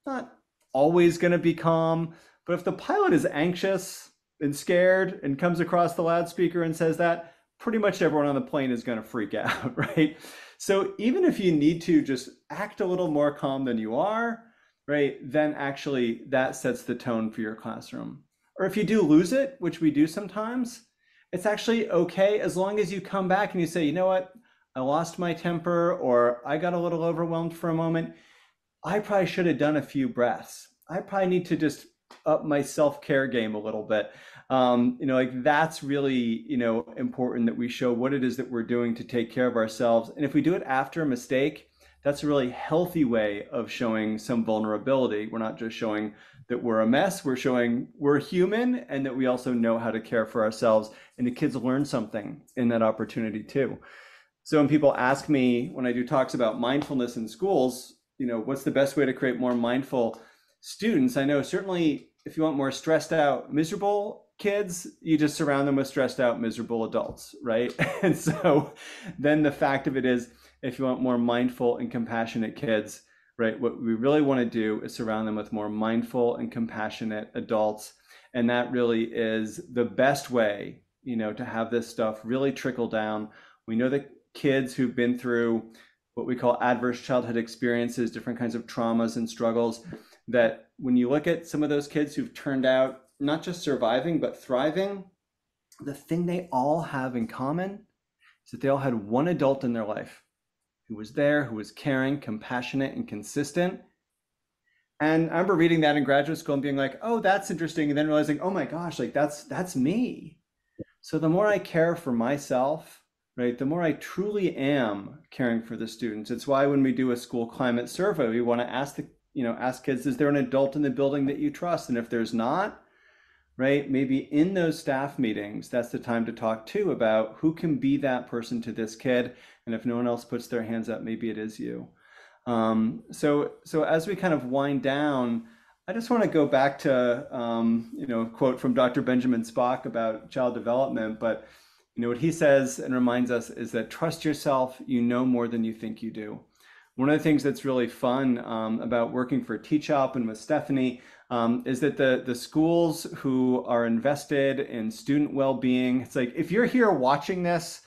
not always going to be calm. But if the pilot is anxious and scared and comes across the loudspeaker and says that, pretty much everyone on the plane is going to freak out, right? So even if you need to just act a little more calm than you are, right, then actually that sets the tone for your classroom. Or if you do lose it, which we do sometimes, it's actually okay as long as you come back and you say, what, I lost my temper, or I got a little overwhelmed for a moment. I probably should have done a few breaths. I probably need to just up my self-care game a little bit. Like that's really, important that we show what it is that we're doing to take care of ourselves. And if we do it after a mistake, that's a really healthy way of showing some vulnerability. We're not just showing that we're a mess, we're showing we're human and that we also know how to care for ourselves. And the kids learn something in that opportunity too. So when people ask me, when I do talks about mindfulness in schools, what's the best way to create more mindful students? I know certainly if you want more stressed out, miserable kids, you just surround them with stressed out, miserable adults, right? And so then the fact of it is, if you want more mindful and compassionate kids, right, what we really want to do is surround them with more mindful and compassionate adults. And that really is the best way, to have this stuff really trickle down. We know that kids who've been through what we call adverse childhood experiences, different kinds of traumas and struggles, that when you look at some of those kids who've turned out not just surviving, but thriving, the thing they all have in common is that they all had one adult in their life who was there, who was caring, compassionate, and consistent. And I remember reading that in graduate school and being like, oh, that's interesting. And then realizing, oh my gosh, like that's me. So the more I care for myself, right, the more I truly am caring for the students. It's why when we do a school climate survey, we want to ask ask kids, is there an adult in the building that you trust? And if there's not, right, maybe in those staff meetings, that's the time to talk too about who can be that person to this kid. And if no one else puts their hands up, maybe it is you. So as we kind of wind down, I just want to go back to, a quote from Dr. Benjamin Spock about child development. But, what he says and reminds us is that trust yourself, you know more than you think you do. One of the things that's really fun about working for TeachUp and with Stephanie is that the schools who are invested in student well-being, it's like, if you're here watching this,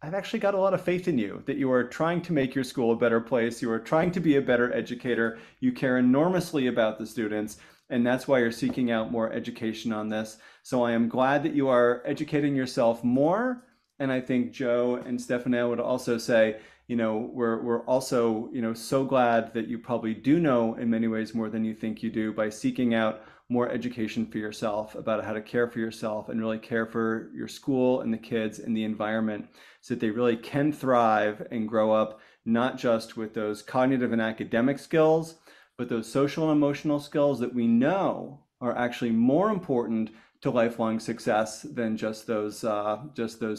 I've actually got a lot of faith in you, that you are trying to make your school a better place. You are trying to be a better educator. You care enormously about the students, and that's why you're seeking out more education on this. So I am glad that you are educating yourself more. And I think Joe and Stephanie would also say, we're also, so glad that you probably do know in many ways more than you think you do by seeking out more education for yourself about how to care for yourself and really care for your school and the kids and the environment so that they really can thrive and grow up, not just with those cognitive and academic skills, but those social and emotional skills that we know are actually more important to lifelong success than just those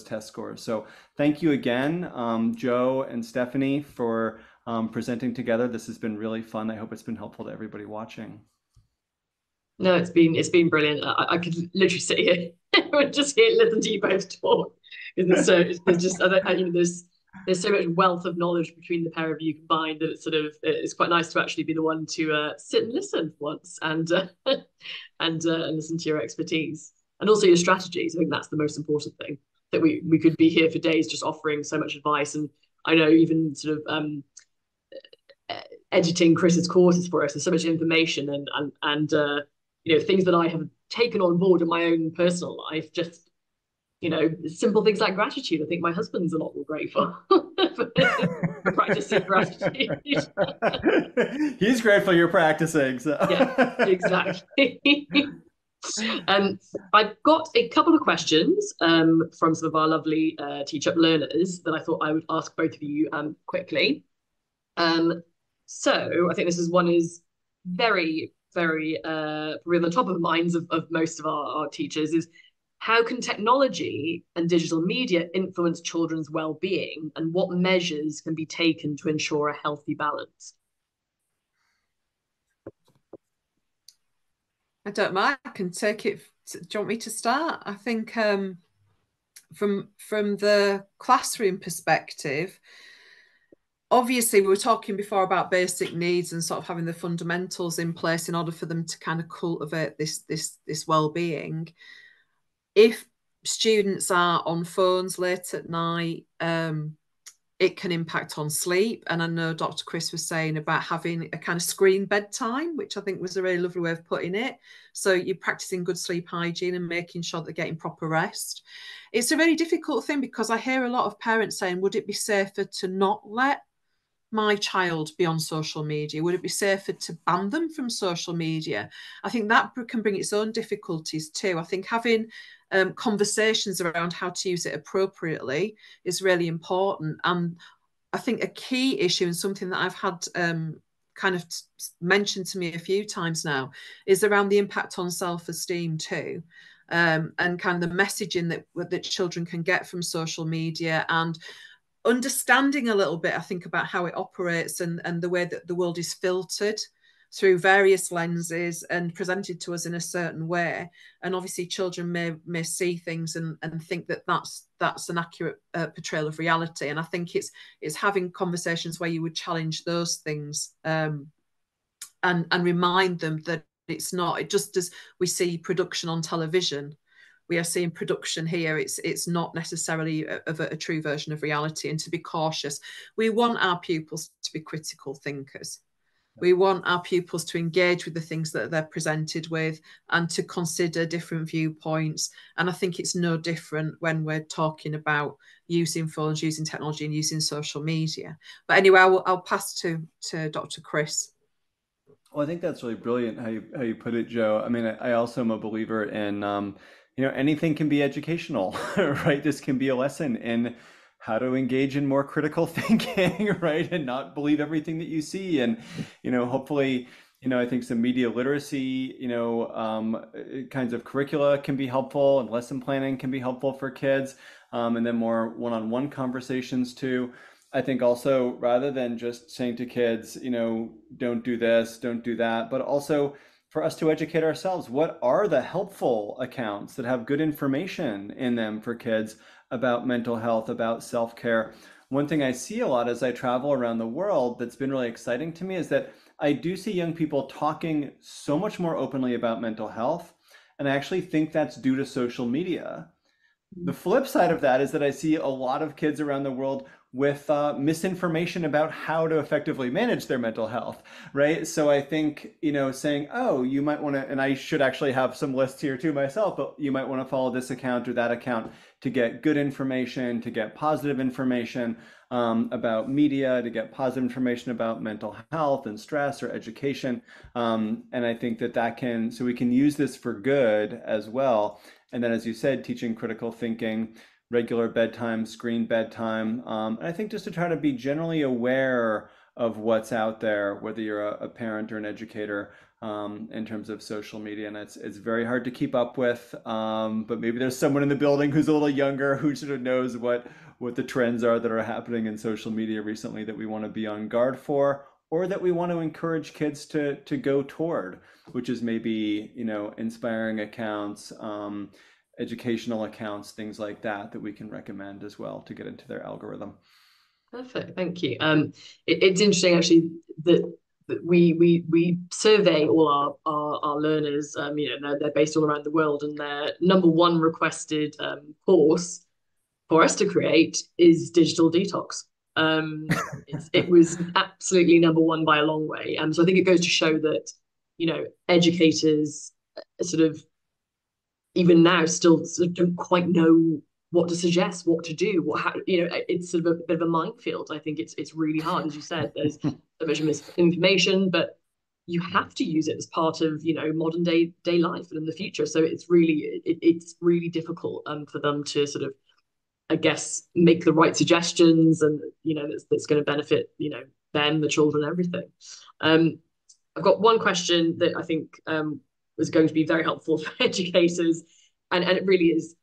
test scores. So thank you again, Joe and Stephanie, for presenting together. This has been really fun. I hope it's been helpful to everybody watching. No, it's been brilliant. I could literally sit here and just listen to you both talk. There's just there's so much wealth of knowledge between the pair of you combined that it's quite nice to actually be the one to sit and listen once and listen to your expertise and also your strategies. I think that's the most important thing, that we could be here for days just offering so much advice. And I know even editing Chris's courses for us, there's so much information and things that I have taken on board in my own personal life, just simple things like gratitude. I think my husband's a lot more grateful for practicing gratitude. He's grateful you're practicing. So. Yeah, exactly. I've got a couple of questions from some of our lovely TeachUp learners that I thought I would ask both of you quickly. So I think one is very, very probably on the top of the minds of most of our teachers, is how can technology and digital media influence children's well-being, and what measures can be taken to ensure a healthy balance? I don't mind. I can take it. Do you want me to start? I think from the classroom perspective, obviously we were talking before about basic needs and sort of having the fundamentals in place in order for them to kind of cultivate this well-being. If students are on phones late at night, it can impact on sleep. And I know Dr. Chris was saying about having a kind of screen bedtime, which I think was a really lovely way of putting it. So you're practicing good sleep hygiene and making sure they're getting proper rest. It's a really difficult thing because I hear a lot of parents saying, would it be safer to not let my child be on social media? Would it be safer to ban them from social media? I think that can bring its own difficulties too. I think having conversations around how to use it appropriately is really important. And I think a key issue, and something that I've had kind of mentioned to me a few times now, is around the impact on self-esteem too. And kind of the messaging that children can get from social media, and understanding a little bit, I think, about how it operates and the way that the world is filtered through various lenses and presented to us in a certain way. And obviously children may see things and think that that's an accurate portrayal of reality. And I think it's having conversations where you would challenge those things, and remind them that it's not. It just as we see production on television, we are seeing production here. It's not necessarily a true version of reality, and to be cautious. We want our pupils to be critical thinkers. We want our pupils to engage with the things that they're presented with and to consider different viewpoints. And I think it's no different when we're talking about using phones, using technology, and using social media. But anyway, I'll pass to Dr. Chris. Well, I think that's really brilliant how you put it, Joe. I mean, I also am a believer in, anything can be educational, right? This can be a lesson in how to engage in more critical thinking, right? And not believe everything that you see. And, hopefully, I think some media literacy, kinds of curricula can be helpful, and lesson planning can be helpful for kids. And then more one-on-one conversations too. I think also, rather than just saying to kids, don't do this, don't do that, but also for us to educate ourselves. What are the helpful accounts that have good information in them for kids about mental health, about self-care? One thing I see a lot as I travel around the world that's been really exciting to me is that I do see young people talking so much more openly about mental health. And I actually think that's due to social media. The flip side of that is that I see a lot of kids around the world with misinformation about how to effectively manage their mental health, right? So I think, saying, oh, you might want to, and I should actually have some lists here too myself, but you might want to follow this account or that account to get good information, to get positive information about media, to get positive information about mental health and stress or education. And I think so we can use this for good as well. And then, as you said, teaching critical thinking, regular bedtime, screen bedtime. And I think just to try to be generally aware of what's out there, whether you're a parent or an educator, in terms of social media. And it's very hard to keep up with, but maybe there's someone in the building who's a little younger who sort of knows what the trends are that are happening in social media recently that we want to be on guard for, or that we want to encourage kids to go toward, which is maybe, inspiring accounts, educational accounts, things like that we can recommend as well to get into their algorithm. Perfect, thank you. It's interesting actually that we survey all our learners. They're based all around the world, and their number one requested course for us to create is digital detox. It was absolutely number one by a long way. And so I think it goes to show that, educators sort of even now still sort of don't quite know what to suggest, what to do, it's sort of a bit of a minefield. I think it's really hard, as you said. There's so much misinformation, but you have to use it as part of modern day life and in the future. So it's really difficult for them to sort of, I guess, make the right suggestions, and that's going to benefit them, the children, everything. I've got one question that I think was going to be very helpful for educators, and it really is: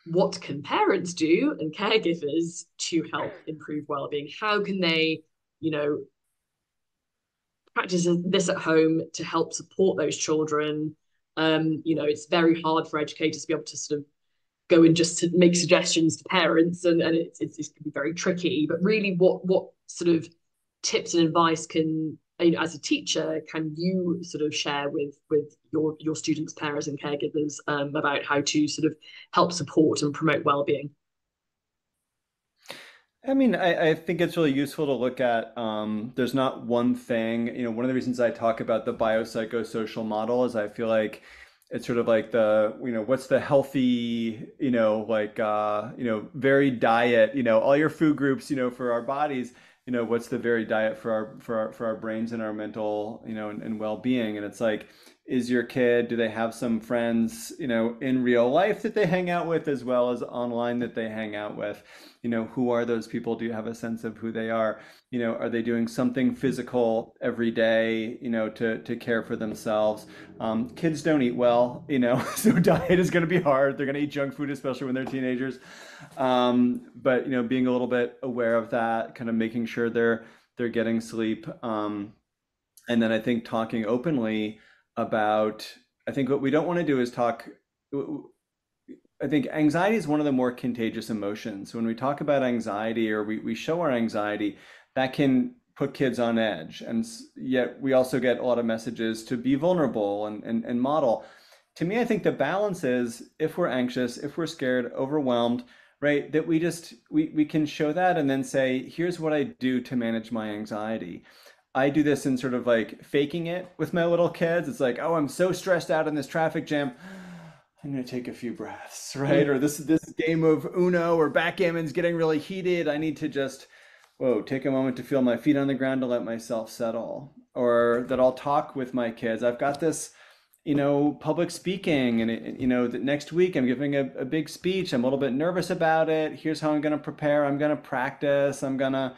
what can parents do and caregivers to help improve well-being? How can they, practice this at home to help support those children? It's very hard for educators to be able to sort of go and just to make suggestions to parents, and it can be very tricky. But really, what sort of tips and advice can, as a teacher, can you sort of share with your students, parents, and caregivers about how to sort of help support and promote well-being? I mean, I think it's really useful to look at, there's not one thing. One of the reasons I talk about the biopsychosocial model is I feel like it's sort of like what's the healthy, varied diet, all your food groups, for our bodies, what's the varied diet for our brains and our mental, and well-being. And it's like, is your kid, do they have some friends, in real life that they hang out with as well as online that they hang out with? Who are those people? Do you have a sense of who they are? Are they doing something physical every day, to care for themselves? Kids don't eat well, so diet is going to be hard. They're going to eat junk food, especially when they're teenagers. But, being a little bit aware of that, kind of making sure they're getting sleep. And then I think talking openly about, I think what we don't want to do is talk, I think anxiety is one of the more contagious emotions. When we talk about anxiety or we show our anxiety, that can put kids on edge. And yet we also get a lot of messages to be vulnerable and model. To me, I think the balance is, if we're anxious, if we're scared, overwhelmed, right, that we can show that and then say, here's what I do to manage my anxiety. I do this in sort of like faking it with my little kids. It's like, oh, I'm so stressed out in this traffic jam. I'm going to take a few breaths, right? Or this game of Uno or backgammon's getting really heated. I need to just, take a moment to feel my feet on the ground to let myself settle. Or that I'll talk with my kids. I've got this, public speaking, and that next week I'm giving a big speech. I'm a little bit nervous about it. Here's how I'm going to prepare. I'm going to practice. I'm going to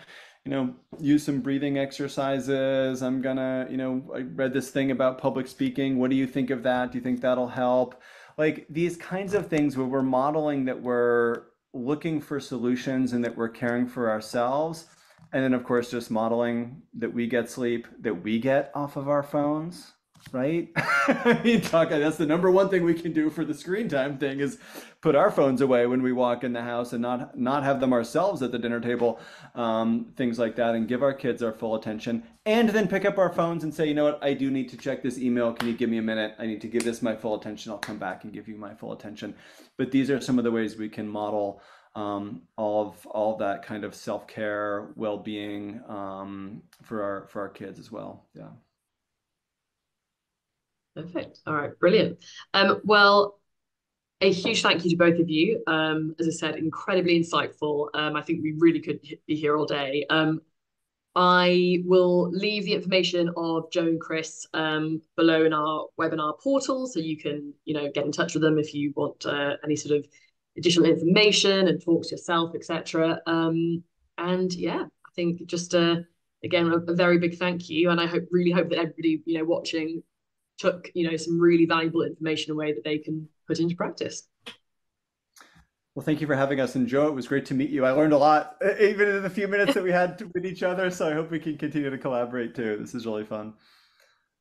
use some breathing exercises. I'm gonna, I read this thing about public speaking. What do you think of that? Do you think that'll help? Like these kinds of things where we're modeling that we're looking for solutions and that we're caring for ourselves. And then of course, just modeling that we get sleep, that we get off of our phones, right? I mean, that's the number one thing we can do for the screen time thing is put our phones away when we walk in the house and not have them ourselves at the dinner table, things like that, and give our kids our full attention, and then pick up our phones and say, you know what, I do need to check this email. Can you give me a minute? I need to give this my full attention. I'll come back and give you my full attention. But these are some of the ways we can model all of that kind of self-care, well-being for our kids as well. Yeah. Perfect. All right, brilliant. Well, a huge thank you to both of you. As I said, incredibly insightful. I think we really could be here all day. I will leave the information of Joe and Chris below in our webinar portal, so you can, get in touch with them if you want any sort of additional information and talks yourself, etc. And yeah, I think just again a very big thank you, and I really hope that everybody watching took some really valuable information away that they can put into practice. Well, thank you for having us. And Joe, it was great to meet you. I learned a lot, even in the few minutes that we had with each other. So I hope we can continue to collaborate too. This is really fun.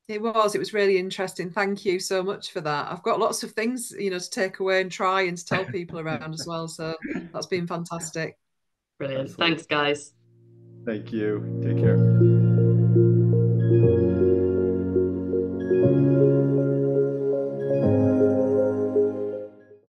It was really interesting. Thank you so much for that. I've got lots of things, to take away and try and to tell people around as well. So that's been fantastic. Brilliant. Absolutely. Thanks, guys. Thank you. Take care.